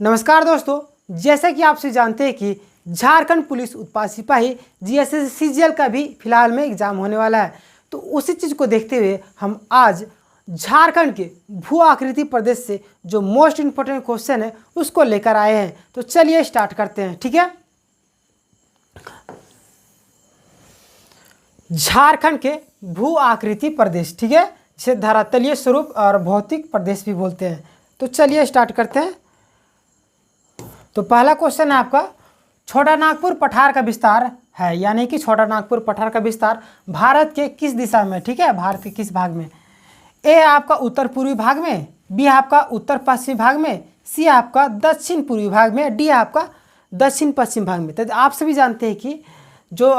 नमस्कार दोस्तों, जैसा कि आप सभी जानते हैं कि झारखंड पुलिस उत्पाद सिपाही जीएसएस सीजीएल का भी फिलहाल में एग्जाम होने वाला है। तो उसी चीज़ को देखते हुए हम आज झारखंड के भू आकृति प्रदेश से जो मोस्ट इम्पोर्टेंट क्वेश्चन है उसको लेकर आए हैं। तो चलिए स्टार्ट करते हैं। ठीक है, झारखंड के भू आकृति प्रदेश, ठीक है, जिसे धरातलीय स्वरूप और भौतिक प्रदेश भी बोलते हैं। तो चलिए स्टार्ट करते हैं। तो पहला क्वेश्चन है आपका, छोटा नागपुर पठार का विस्तार है, यानी कि छोटा नागपुर पठार का विस्तार भारत के किस दिशा में, ठीक है, भारत के किस भाग में? ए है आपका उत्तर पूर्वी भाग में, बी है आपका उत्तर पश्चिमी भाग में, सी है आपका दक्षिण पूर्वी भाग में, डी है आपका दक्षिण पश्चिम भाग में। तो आप सभी जानते हैं कि जो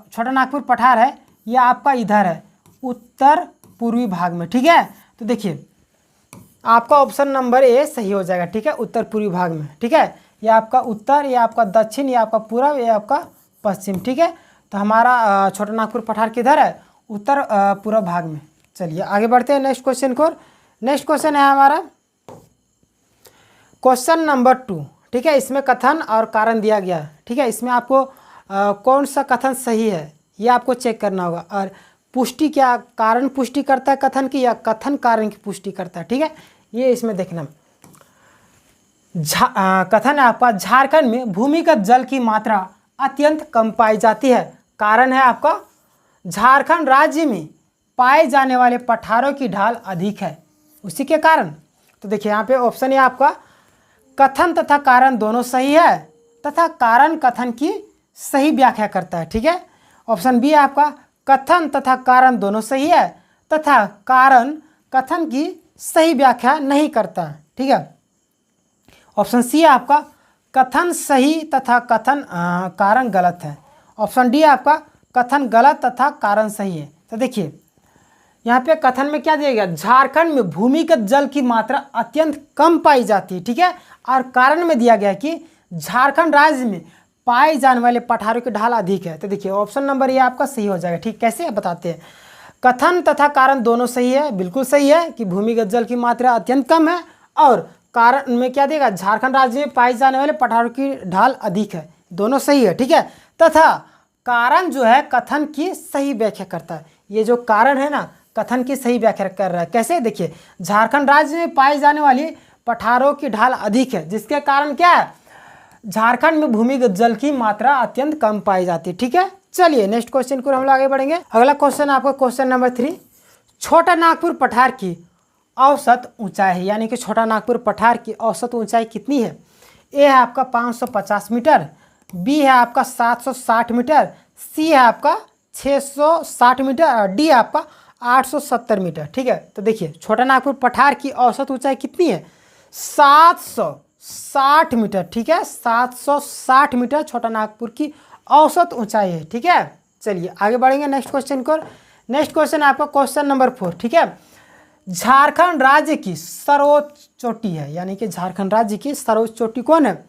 छोटा नागपुर पठार है यह आपका इधर है, उत्तर पूर्वी भाग में। ठीक है, तो देखिए आपका ऑप्शन नंबर ए सही हो जाएगा। ठीक है, उत्तर पूर्वी भाग में। ठीक है, ये आपका उत्तर, ये आपका दक्षिण, ये आपका पूर्व, ये आपका पश्चिम। ठीक है, तो हमारा छोटा नागपुर पठार किधर है? उत्तर पूर्व भाग में। चलिए आगे बढ़ते हैं नेक्स्ट क्वेश्चन को। नेक्स्ट क्वेश्चन है हमारा क्वेश्चन नंबर 2। ठीक है, इसमें कथन और कारण दिया गया है। ठीक है, इसमें आपको कौन सा कथन सही है ये आपको चेक करना होगा, और पुष्टि क्या कारण पुष्टि करता है कथन की, या कथन कारण की पुष्टि करता है। ठीक है, ये इसमें देखना। कथन है आपका, झारखंड में भूमिगत जल की मात्रा अत्यंत कम पाई जाती है। कारण है आपका, झारखंड राज्य में पाए जाने वाले पठारों की ढाल अधिक है, उसी के कारण। तो देखिए यहाँ पे ऑप्शन है आपका, कथन तथा कारण दोनों सही है, तथा कारण कथन की सही व्याख्या करता है। ठीक है, ऑप्शन बी है आपका, कथन तथा कारण दोनों सही है, तथा कारण कथन की सही व्याख्या नहीं करता है। ठीक है, ऑप्शन सी है आपका, कथन सही तथा कथन कारण गलत है। ऑप्शन डी है आपका, कथन गलत तथा कारण सही है। तो देखिए यहाँ पे कथन में क्या दिया गया, झारखंड में भूमिगत जल की मात्रा अत्यंत कम पाई जाती है। ठीक है, और कारण में दिया गया कि झारखंड राज्य में पाए जाने वाले पठारों की ढाल अधिक है। तो देखिए ऑप्शन नंबर ये आपका सही हो जाएगा। ठीक, कैसे बताते हैं। कथन तथा कारण दोनों सही है, बिल्कुल सही है कि भूमिगत जल की मात्रा अत्यंत कम है, और कारण में क्या देगा, झारखंड राज्य में पाए जाने वाले पठारों की ढाल अधिक है, दोनों सही है। ठीक है, तथा कारण जो है कथन की सही व्याख्या करता है। ये जो कारण है ना, कथन की सही व्याख्या कर रहा है। कैसे? देखिए झारखंड राज्य में पाई जाने वाली पठारों की ढाल अधिक है, जिसके कारण क्या है, झारखंड में भूमिगत जल की मात्रा अत्यंत कम पाई जाती है। ठीक है, चलिए नेक्स्ट क्वेश्चन को हम लोग आगे बढ़ेंगे। अगला क्वेश्चन आपका क्वेश्चन नंबर 3, छोटा नागपुर पठार की औसत ऊंचाई है, यानी कि छोटा नागपुर पठार की औसत ऊंचाई कितनी है? ए है आपका 550 मीटर, बी है आपका 760 मीटर, सी है आपका 660 मीटर, और डी है आपका 870 मीटर। ठीक है, तो देखिए छोटा नागपुर पठार की औसत ऊंचाई कितनी है? 760 मीटर। ठीक है, 760 मीटर छोटा नागपुर की औसत ऊंचाई है। ठीक है, चलिए आगे बढ़ेंगे नेक्स्ट क्वेश्चन को। नेक्स्ट क्वेश्चन आपका क्वेश्चन नंबर 4। ठीक है, झारखंड राज्य की सर्वोच्च चोटी है, यानी कि झारखंड राज्य की सर्वोच्च चोटी कौन है?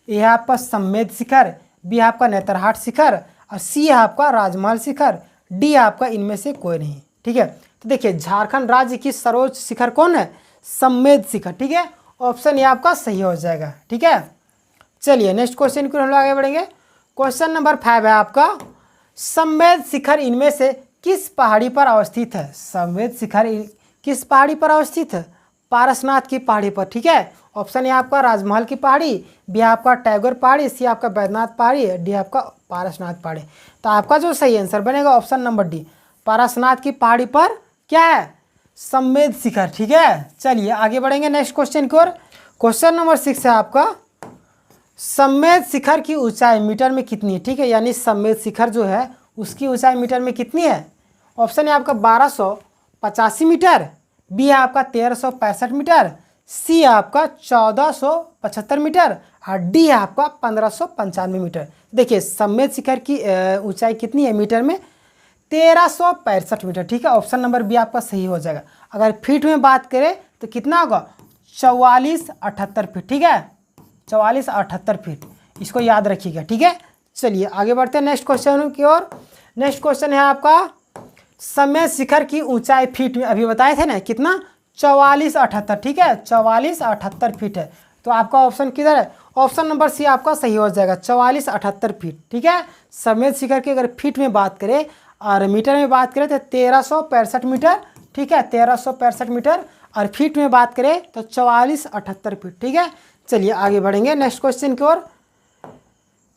ए है आपका सम्मेद शिखर, बी है आपका नेतरहाट शिखर, और सी है आपका राजमहल शिखर, डी है आपका इनमें से कोई नहीं। ठीक है, तो देखिए झारखंड राज्य की सर्वोच्च शिखर कौन है? सम्मेद शिखर। ठीक है, ऑप्शन ये आपका सही हो जाएगा। ठीक है, चलिए नेक्स्ट क्वेश्चन को हम लोग आगे बढ़ेंगे। क्वेश्चन नंबर 5 है आपका, सम्मेद शिखर इनमें से किस पहाड़ी पर अवस्थित है? सम्मेद शिखर किस पहाड़ी पर अवस्थित है? पारसनाथ की पहाड़ी पर। ठीक है, ऑप्शन ए आपका राजमहल की पहाड़ी, बी आपका टैगोर पहाड़ी, सी आपका बैद्यनाथ पहाड़ी, डी आपका पारसनाथ पहाड़ी। तो आपका जो सही आंसर बनेगा ऑप्शन नंबर डी, पारसनाथ की पहाड़ी पर क्या है? सम्मेद शिखर। ठीक है, चलिए आगे बढ़ेंगे नेक्स्ट क्वेश्चन की ओर। क्वेश्चन नंबर 6 है आपका, सम्मेद शिखर की ऊंचाई मीटर में कितनी है? ठीक है, यानी सम्मेद शिखर जो है उसकी ऊंचाई मीटर में कितनी है? ऑप्शन है आपका 1285 मीटर, बी है आपका 1365 मीटर, सी है आपका 1475 मीटर, और डी है आपका 1595 मीटर। देखिए सम्मेद शिखर की ऊंचाई कितनी है मीटर में? 1365 मीटर। ठीक है, ऑप्शन नंबर बी आपका सही हो जाएगा। अगर फीट में बात करें तो कितना होगा? 4478 फीट। ठीक है, 4478 फीट, इसको याद रखिएगा। ठीक है, चलिए आगे बढ़ते हैं नेक्स्ट क्वेश्चन की ओर। नेक्स्ट क्वेश्चन है आपका, सम्मेद शिखर की ऊंचाई फीट में अभी बताए थे ना कितना? 4478। ठीक है, 4478 फीट है। तो आपका ऑप्शन किधर है? ऑप्शन नंबर सी आपका सही हो जाएगा, 4478 फीट। ठीक है, समेत शिखर की अगर फीट में बात करें और मीटर में बात करें तो 1365 मीटर। ठीक है, 1365 मीटर, और फीट में बात करें तो 4478 फीट। ठीक है, चलिए आगे बढ़ेंगे नेक्स्ट क्वेश्चन की ओर।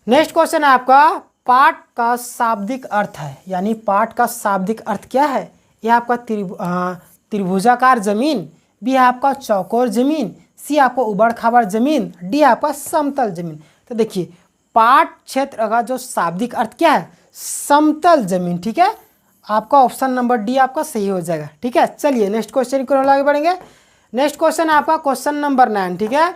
नेक्स्ट क्वेश्चन है आपका पाट का शाब्दिक अर्थ है, यानी पाट का शाब्दिक अर्थ क्या है? यह आपका त्रिभुजाकार जमीन, बी आपका चौकोर जमीन, सी आपको उबड़ खाबड़ जमीन, डी आपका समतल जमीन। तो देखिए पाट क्षेत्र का जो शाब्दिक अर्थ क्या है? समतल जमीन। ठीक है, आपका ऑप्शन नंबर डी आपका सही हो जाएगा। ठीक है, चलिए नेक्स्ट क्वेश्चन की ओर आगे बढ़ेंगे। नेक्स्ट क्वेश्चन है आपका क्वेश्चन नंबर 9। ठीक है,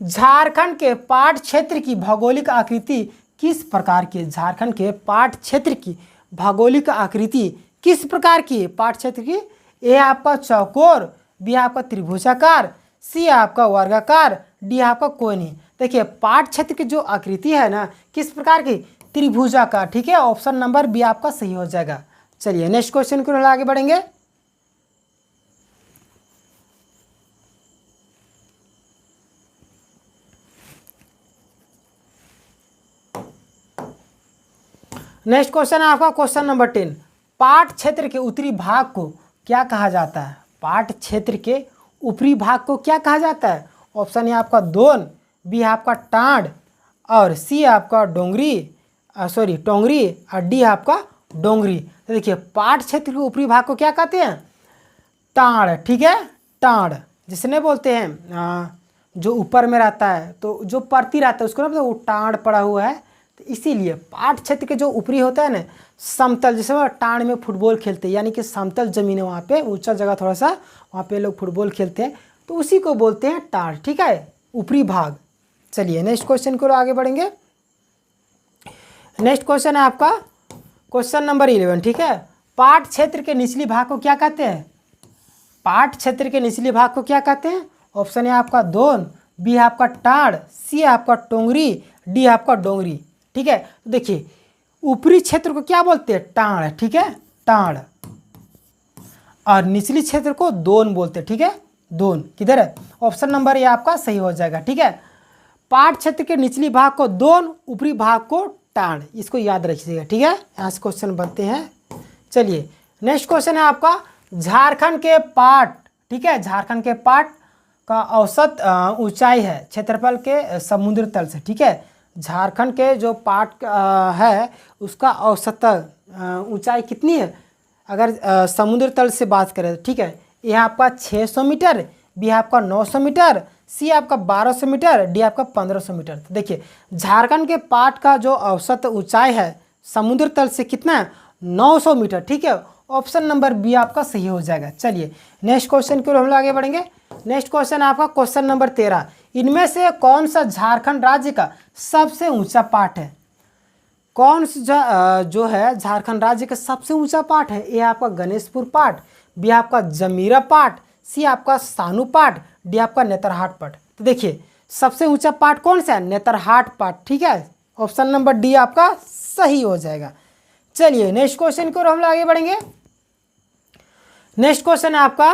झारखंड के पाट क्षेत्र की भौगोलिक आकृति किस प्रकार की? झारखंड के पाट क्षेत्र की भौगोलिक आकृति किस प्रकार की? पाट क्षेत्र की ए आपका चौकोर, बी आपका त्रिभुजाकार, सी आपका वर्गाकार, डी आपका कोनी। देखिए पाट क्षेत्र की जो आकृति है ना किस प्रकार की? त्रिभुजाकार। ठीक है, ऑप्शन नंबर बी आपका सही हो जाएगा। चलिए नेक्स्ट क्वेश्चन की ओर आगे बढ़ेंगे। नेक्स्ट क्वेश्चन है आपका क्वेश्चन नंबर 10। पाट क्षेत्र के उत्तरी भाग को क्या कहा जाता है? पाट क्षेत्र के ऊपरी भाग को क्या कहा जाता है? ऑप्शन ए आपका दोन, बी आपका टांड, और सी आपका टोंगरी, और डी आपका डोंगरी। तो देखिए पाट क्षेत्र के ऊपरी भाग को क्या कहते हैं? टांड। ठीक है, टांड जिसने बोलते हैं जो ऊपर में रहता है, तो जो परती रहता है उसको ना वो टांड पड़ा हुआ है। तो इसीलिए पाट क्षेत्र के जो ऊपरी होता है ना समतल, जैसे वो टांड में फुटबॉल खेलते हैं, यानी कि समतल जमीन है वहाँ पे, ऊंचा जगह थोड़ा सा, वहाँ पे लोग फुटबॉल खेलते हैं, तो उसी को बोलते हैं टांड। ठीक है, ऊपरी भाग। चलिए नेक्स्ट क्वेश्चन को आगे बढ़ेंगे। नेक्स्ट क्वेश्चन है आपका क्वेश्चन नंबर 11। ठीक है, पाट क्षेत्र के निचली भाग को क्या कहते हैं? पाट क्षेत्र के निचले भाग को क्या कहते हैं? ऑप्शन ए आपका दोन, बी आपका टाड़, सी आपका टोंगरी, डी आपका डोंगरी। ठीक है, तो देखिए ऊपरी क्षेत्र को क्या बोलते हैं? टाड़। ठीक है, टाड़, और निचली क्षेत्र को दोन बोलते हैं। ठीक है, दोन किधर है? ऑप्शन नंबर ए आपका सही हो जाएगा। ठीक है, पाट क्षेत्र के निचली भाग को दोन, ऊपरी भाग को टाड़, इसको याद रखिएगा। ठीक है, यहाँ से क्वेश्चन बनते हैं। चलिए नेक्स्ट क्वेश्चन है आपका झारखंड के पाट। ठीक है, झारखंड के पाट का औसत ऊंचाई है क्षेत्रफल के समुद्र तल से। ठीक है, झारखंड के जो पाट है उसका औसत ऊंचाई कितनी है अगर समुद्र तल से बात करें? ठीक है, यह आपका 600 मीटर, बी आपका 900 मीटर, सी आपका 1200 मीटर, डी आपका 1500 मीटर। तो देखिए झारखंड के पाट का जो औसत ऊंचाई है समुद्र तल से कितना है? 900 मीटर। ठीक है, ऑप्शन नंबर बी आपका सही हो जाएगा। चलिए नेक्स्ट क्वेश्चन की ओर हम लोग आगे बढ़ेंगे। नेक्स्ट क्वेश्चन है आपका क्वेश्चन नंबर 13। इनमें से कौन सा झारखंड राज्य का सबसे ऊंचा पाट है? कौन सा जो है झारखंड राज्य का सबसे ऊंचा पाट है? ए आपका गणेशपुर पाट, बी आपका जमीरा पाट, सी आपका सानू पाट, डी आपका नेतरहाट पाट। तो देखिए सबसे ऊंचा पाट कौन सा है? नेतरहाट पाट। ठीक है, ऑप्शन नंबर डी आपका सही हो जाएगा। चलिए नेक्स्ट क्वेश्चन की ओर हम लोग आगे बढ़ेंगे। नेक्स्ट क्वेश्चन है आपका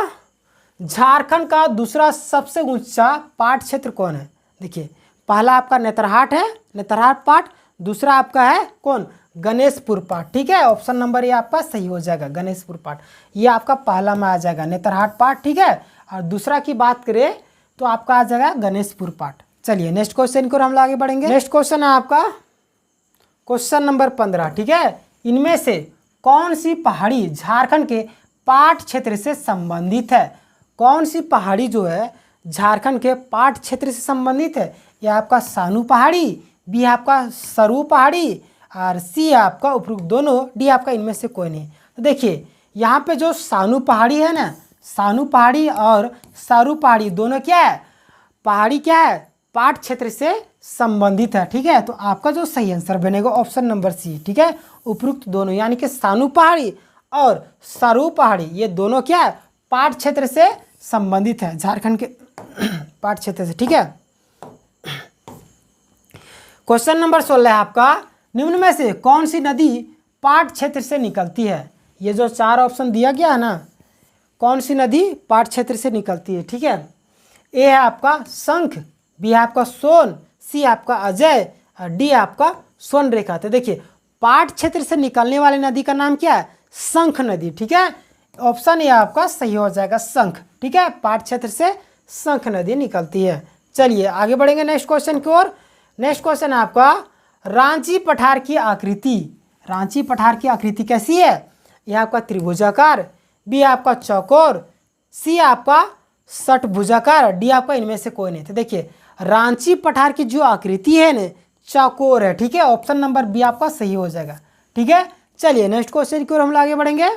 झारखंड का दूसरा सबसे ऊंचा पाट क्षेत्र कौन है? देखिए पहला आपका नेतरहाट है, नेतरहाट पाट, दूसरा आपका है कौन? गणेशपुर पाट। ठीक है, ऑप्शन नंबर ये आपका सही हो जाएगा, गणेशपुर पाट। ये आपका पहला में आ जाएगा नेतरहाट पाट। ठीक है, और दूसरा की बात करें तो आपका आ जाएगा गणेशपुर पाट। चलिए नेक्स्ट क्वेश्चन की ओर हम लोग आगे बढ़ेंगे। नेक्स्ट क्वेश्चन है आपका क्वेश्चन नंबर 15। ठीक है, इनमें से कौन सी पहाड़ी झारखंड के पाट क्षेत्र से संबंधित है? कौन सी पहाड़ी जो है झारखंड के पाट क्षेत्र से संबंधित है? ये आपका सानू पहाड़ी, बी आपका सरू पहाड़ी, और सी आपका उपरोक्त दोनों, डी आपका इनमें से कोई नहीं। तो देखिए यहाँ पे जो सानू पहाड़ी है ना, सानू पहाड़ी और सरू पहाड़ी दोनों क्या है? पहाड़ी क्या है? पाट क्षेत्र से संबंधित है। ठीक है, तो आपका जो सही आंसर बनेगा ऑप्शन नंबर सी। ठीक है, उपरोक्त दोनों यानी कि सानू पहाड़ी और सरू पहाड़ी ये दोनों क्या है? पाट क्षेत्र से संबंधित है, झारखंड के पाट क्षेत्र से। ठीक है, क्वेश्चन नंबर 16 है आपका निम्न में से कौन सी नदी पाट क्षेत्र से निकलती है? ये जो चार ऑप्शन दिया गया है ना, कौन सी नदी पाट क्षेत्र से निकलती है? ठीक है, ए है आपका शंख, बी है आपका सोन, सी आपका अजय और डी आपका स्वर्ण रेखा। तो देखिए पाट क्षेत्र से निकलने वाली नदी का नाम क्या है? शंख नदी। ठीक है, ऑप्शन ए आपका सही हो जाएगा, शंख। ठीक है, पाट क्षेत्र से शंख नदी निकलती है। चलिए आगे बढ़ेंगे नेक्स्ट क्वेश्चन की ओर। नेक्स्ट क्वेश्चन है आपका रांची पठार की आकृति। रांची पठार की आकृति कैसी है? यह आपका त्रिभुजाकार, बी आपका चौकोर, सी आपका षटभुजाकार, डी आपका इनमें से कोई नहीं। तो देखिए रांची पठार की जो आकृति है ना चौकोर है। ठीक है, ऑप्शन नंबर बी आपका सही हो जाएगा। ठीक है, चलिए नेक्स्ट क्वेश्चन की ओर हम लोग आगे बढ़ेंगे।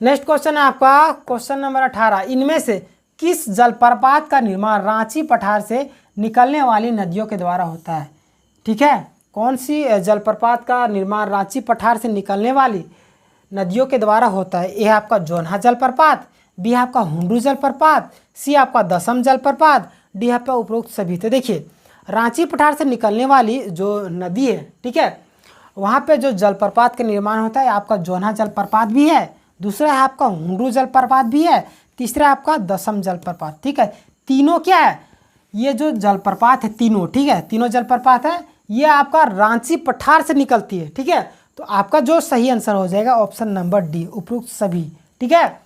नेक्स्ट क्वेश्चन है आपका क्वेश्चन नंबर 18। इनमें से किस जलप्रपात का निर्माण रांची पठार से निकलने वाली नदियों के द्वारा होता है? ठीक है, कौन सी जलप्रपात का निर्माण रांची पठार से निकलने वाली नदियों के द्वारा होता है? ए आपका जोन्हा जलप्रपात, बी आपका हुंडरू जलप्रपात, सी आपका दसम जलप्रपात, डी आपका उपरोक्त सभी। तो देखिए रांची पठार से निकलने वाली जो नदी है, ठीक है, वहाँ पे जो जलप्रपात का निर्माण होता है आपका जोन्हा जलप्रपात भी है, दूसरा है आपका हुंडरू जलप्रपात भी है, तीसरा आपका दसम जलप्रपात। ठीक है, तीनों क्या है? ये जो जलप्रपात है तीनों, ठीक है, तीनों जलप्रपात है ये आपका रांची पठार से निकलती है। ठीक है, तो आपका जो सही आंसर हो जाएगा ऑप्शन नंबर डी, उपरोक्त सभी। ठीक है,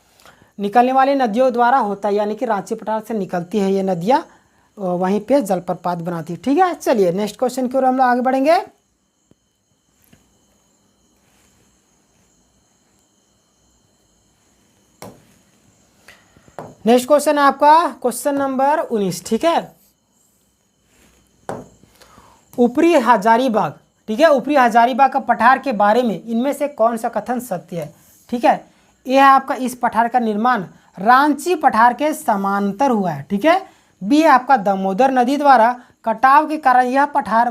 निकलने वाली नदियों द्वारा होता है, यानी कि रांची पठार से निकलती है ये नदियाँ, वहीं पे जलप्रपात बनाती है। ठीक है, चलिए नेक्स्ट क्वेश्चन की ओर हम लोग आगे बढ़ेंगे। नेक्स्ट क्वेश्चन है आपका क्वेश्चन नंबर 19। ठीक है, ऊपरी हजारीबाग, ठीक है, ऊपरी हजारीबाग का पठार के बारे में इनमें से कौन सा कथन सत्य है? ठीक है, यह है आपका इस पठार का निर्माण रांची पठार के समांतर हुआ है। ठीक है, बी है आपका दामोदर नदी द्वारा कटाव के कारण यह पठार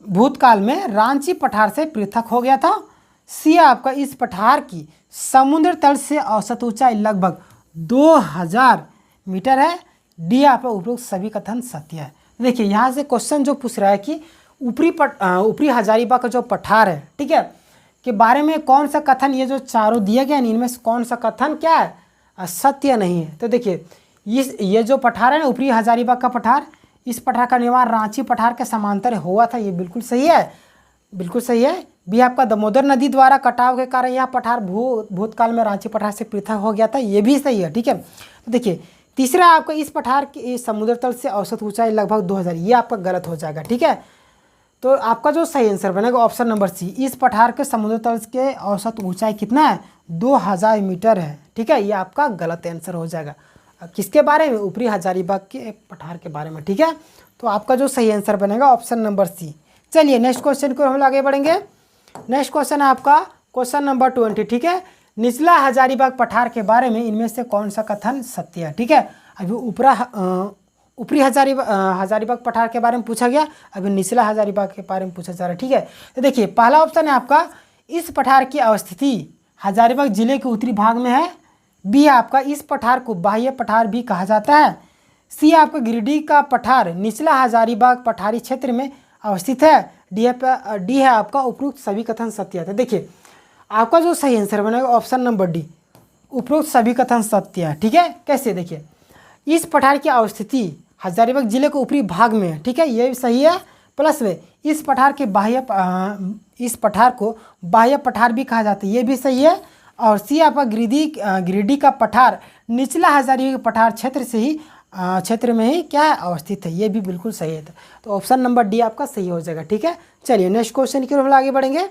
भूतकाल में रांची पठार से पृथक हो गया था। सी आपका इस पठार की समुद्र तल से औसत ऊंचाई लगभग 2000 मीटर है। डी आपका उपरोक्त सभी कथन सत्य है। देखिए यहाँ से क्वेश्चन जो पूछ रहा है कि ऊपरी हजारीबाग का जो पठार है, ठीक है, के बारे में कौन सा कथन, ये जो चारों दिए गए इनमें से कौन सा कथन क्या है? सत्य नहीं है। तो देखिए ये जो पठार है ना ऊपरी हजारीबाग का पठार, इस पठार का निर्माण रांची पठार के समांतर हुआ था, ये बिल्कुल सही है, बिल्कुल सही है। बी आपका दामोदर नदी द्वारा कटाव के कारण यह पठार भूतकाल में रांची पठार से पृथक हो गया था, ये भी सही है। ठीक है, तो देखिए तीसरा आपका इस पठार की समुद्र तल से औसत ऊंचाई लगभग 2000, ये आपका गलत हो जाएगा। ठीक है, तो आपका जो सही आंसर बनेगा ऑप्शन नंबर सी, इस पठार के समुद्र तल के औसत ऊंचाई कितना है? 2000 मीटर है। ठीक है, ये आपका गलत आंसर हो जाएगा। किसके बारे में? ऊपरी हजारीबाग के पठार के बारे में। ठीक है, तो आपका जो सही आंसर बनेगा ऑप्शन नंबर सी। चलिए नेक्स्ट क्वेश्चन को हम आगे बढ़ेंगे। नेक्स्ट क्वेश्चन है आपका क्वेश्चन नंबर 20। ठीक है, निचला हजारीबाग पठार के बारे में इनमें से कौन सा कथन सत्य है? ठीक है, अभी ऊपरी हजारीबाग पठार के बारे में पूछा गया, अभी निचला हजारीबाग के बारे में पूछा जा रहा है। ठीक है, तो देखिए पहला ऑप्शन है आपका इस पठार की अवस्थिति हजारीबाग जिले के उत्तरी भाग में है। बी आपका इस पठार को बाह्य पठार भी कहा जाता है। सी आपका गिरिडीह का पठार निचला हजारीबाग पठारी क्षेत्र में अवस्थित है। डी है आपका उपरोक्त सभी कथन सत्य है। देखिए आपका जो सही आंसर बनेगा ऑप्शन नंबर डी, उपरोक्त सभी कथन सत्य है। ठीक है, कैसे? देखिए इस पठार की अवस्थिति हजारीबाग जिले के ऊपरी भाग में है। ठीक है, ये सही है। प्लस में इस पठार के इस पठार को बाह्य पठार भी कहा जाता है, ये भी सही है। और सी आपका गिरिडीह का पठार निचला हजारीबाग पठार क्षेत्र में ही क्या है? अवस्थित है, ये भी बिल्कुल सही है। तो ऑप्शन नंबर डी आपका सही हो जाएगा। ठीक है, चलिए नेक्स्ट क्वेश्चन की ओर हम आगे बढ़ेंगे।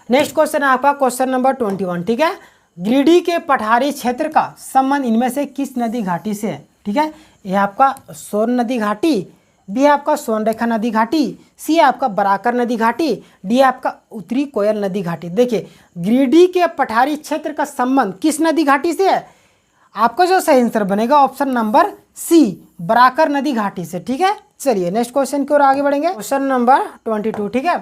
नेक्स्ट क्वेश्चन है आपका क्वेश्चन नंबर 21। ठीक है, गिरिडीह के पठारी क्षेत्र का संबंध इनमें से किस नदी घाटी से है? ठीक है, यह आपका सोन नदी घाटी, बी आपका सोनरेखा नदी घाटी, सी आपका बराकर नदी घाटी, डी आपका उत्तरी कोयल नदी घाटी। देखिए गिरिडीह के पठारी क्षेत्र का संबंध किस नदी घाटी से है? आपका जो सही आंसर बनेगा ऑप्शन नंबर सी, बराकर नदी घाटी से। ठीक है, चलिए नेक्स्ट क्वेश्चन की ओर आगे बढ़ेंगे। Question number 22। ठीक है,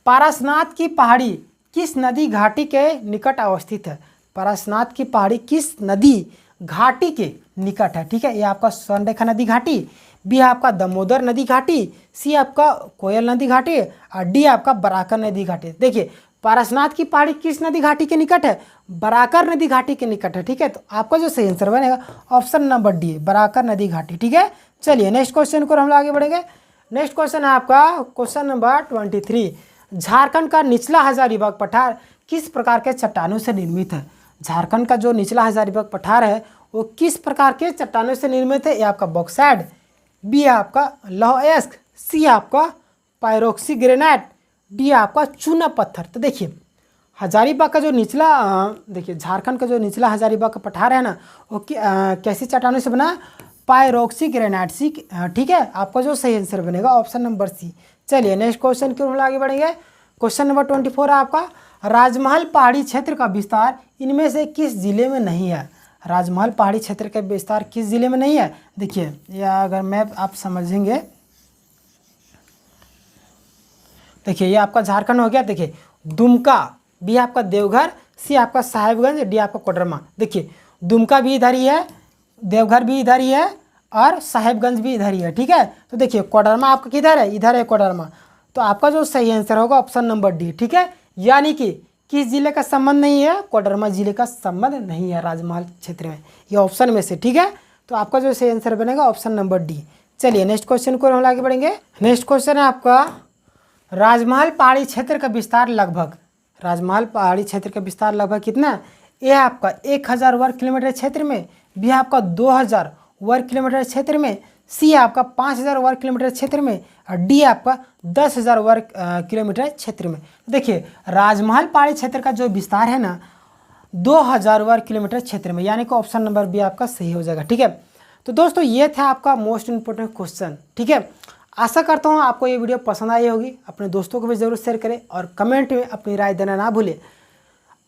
पारसनाथ की पहाड़ी किस नदी घाटी के निकट अवस्थित है? पारसनाथ की पहाड़ी किस नदी घाटी के निकट है? ठीक है, ये आपका स्वर्णरेखा नदी घाटी, बी आपका दामोदर नदी घाटी, सी आपका कोयल नदी घाटी और डी आपका बराकर नदी घाटी। देखिए पारसनाथ की पहाड़ी किस नदी घाटी के निकट है? बराकर नदी घाटी के निकट है। ठीक है, तो आपका जो सही आंसर बनेगा ऑप्शन नंबर डी, बराकर नदी घाटी। ठीक है, चलिए नेक्स्ट क्वेश्चन को हम लोग आगे बढ़ेंगे। नेक्स्ट क्वेश्चन है आपका क्वेश्चन नंबर 23। झारखंड का निचला हजारीबाग पठार किस प्रकार के चट्टानों से निर्मित है? झारखंड का जो निचला हजारीबाग पठार है वो किस प्रकार के चट्टानों से निर्मित है? ये आपका बॉक्साइट, बी है आपका लौह अयस्क, सी है आपका पायरोक्सी ग्रेनाइट, डी आपका चूना पत्थर। तो देखिए हजारीबाग का जो निचला देखिए झारखंड का जो निचला हजारीबाग का पठार है ना वो कैसी चट्टानों से बना है? पायरोक्सी ग्रेनाइट सी। ठीक है, आपका जो सही आंसर बनेगा ऑप्शन नंबर सी। चलिए नेक्स्ट क्वेश्चन की ओर हम आगे बढ़ेंगे। क्वेश्चन नंबर 24 है आपका, राजमहल पहाड़ी क्षेत्र का विस्तार इनमें से किस जिले में नहीं है? राजमहल पहाड़ी क्षेत्र का विस्तार किस जिले में नहीं है? देखिए या अगर मैप आप समझेंगे, देखिए ये आपका झारखंड हो गया। देखिए दुमका, बी आपका देवघर, सी आपका साहेबगंज, डी आपका कोडरमा। देखिए दुमका भी इधर ही है, देवघर भी इधर ही है और साहेबगंज भी इधर ही है। ठीक है, तो देखिए कोडरमा आपका किधर है? इधर है कोडरमा। तो आपका जो सही आंसर होगा ऑप्शन नंबर डी। ठीक है, यानी कि किस जिले का संबंध नहीं है? कोडरमा जिले का संबंध नहीं है राजमहल क्षेत्र में, ये ऑप्शन में से। ठीक है, तो आपका जो सही आंसर बनेगा ऑप्शन नंबर डी। चलिए नेक्स्ट क्वेश्चन को हम आगे बढ़ेंगे। नेक्स्ट क्वेश्चन है आपका, राजमहल पहाड़ी क्षेत्र का विस्तार लगभग, राजमहल पहाड़ी क्षेत्र का विस्तार लगभग कितना है? ए है आपका 1000 वर्ग किलोमीटर क्षेत्र में, बी है आपका 2000 वर्ग किलोमीटर क्षेत्र में, सी है आपका 5000 वर्ग किलोमीटर क्षेत्र में और डी है आपका 10,000 वर्ग किलोमीटर क्षेत्र में। देखिए राजमहल पहाड़ी क्षेत्र का जो विस्तार है ना 2000 वर्ग किलोमीटर क्षेत्र में, यानी कि ऑप्शन नंबर बी आपका सही हो जाएगा। ठीक है, तो दोस्तों ये था आपका मोस्ट इंपॉर्टेंट क्वेश्चन। ठीक है, आशा करता हूँ आपको ये वीडियो पसंद आई होगी। अपने दोस्तों को भी ज़रूर शेयर करें और कमेंट में अपनी राय देना ना भूलें।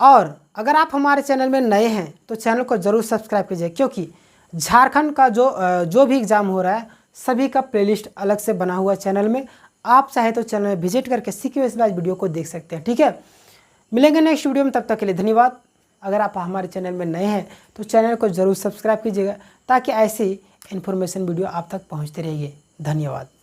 और अगर आप हमारे चैनल में नए हैं तो चैनल को ज़रूर सब्सक्राइब कीजिए, क्योंकि झारखंड का जो भी एग्ज़ाम हो रहा है सभी का प्लेलिस्ट अलग से बना हुआ चैनल में। आप चाहे तो चैनल में विजिट करके सीक्वेंस वाइज वीडियो को देख सकते हैं। ठीक है, मिलेंगे नेक्स्ट वीडियो में, तब तक के लिए धन्यवाद। अगर आप हमारे चैनल में नए हैं तो चैनल को ज़रूर सब्सक्राइब कीजिएगा ताकि ऐसी इन्फॉर्मेशन वीडियो आप तक पहुँचते रहेगी। धन्यवाद।